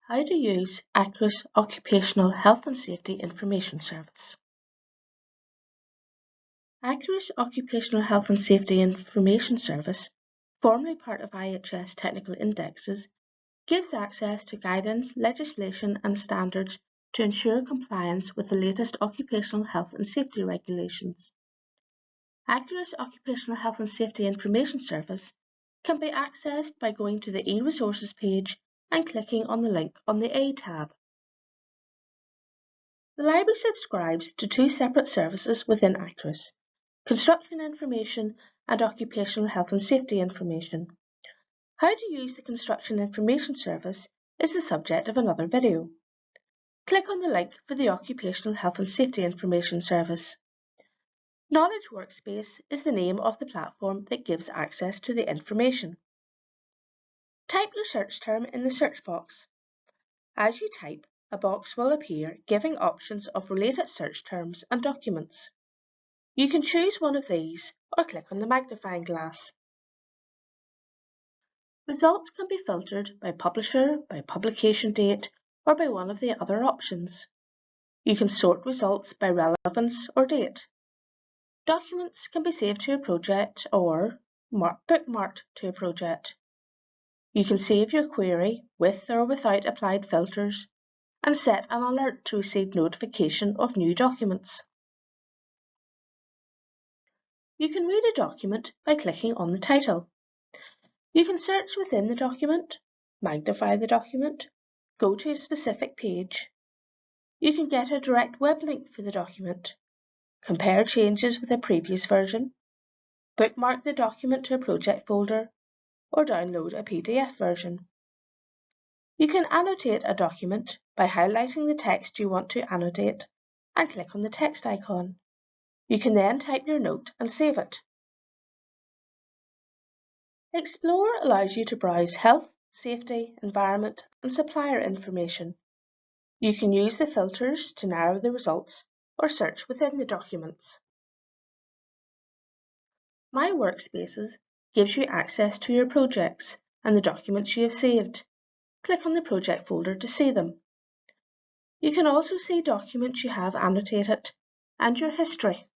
How to use Accuris Occupational Health and Safety Information Service. Accuris Occupational Health and Safety Information Service, formerly part of IHS Technical Indexes, gives access to guidance, legislation and standards to ensure compliance with the latest occupational health and safety regulations. Accuris Occupational Health and Safety Information Service can be accessed by going to the e-resources page and clicking on the link on the A tab. The library subscribes to two separate services within Accuris: Construction Information and Occupational Health and Safety Information. How to use the Construction Information Service is the subject of another video. Click on the link for the Occupational Health and Safety Information Service. Knowledge Workspace is the name of the platform that gives access to the information. Type your search term in the search box. As you type, a box will appear giving options of related search terms and documents. You can choose one of these or click on the magnifying glass. Results can be filtered by publisher, by publication date, or by one of the other options. You can sort results by relevance or date. Documents can be saved to a project or bookmarked to a project. You can save your query with or without applied filters and set an alert to receive notification of new documents. You can read a document by clicking on the title. You can search within the document, magnify the document, go to a specific page. You can get a direct web link for the document, compare changes with a previous version, bookmark the document to a project folder, or download a PDF version. You can annotate a document by highlighting the text you want to annotate and click on the text icon. You can then type your note and save it. Explore allows you to browse health, safety, environment and supplier information. You can use the filters to narrow the results or search within the documents. My Workspaces gives you access to your projects and the documents you have saved. Click on the project folder to see them. You can also see documents you have annotated and your history.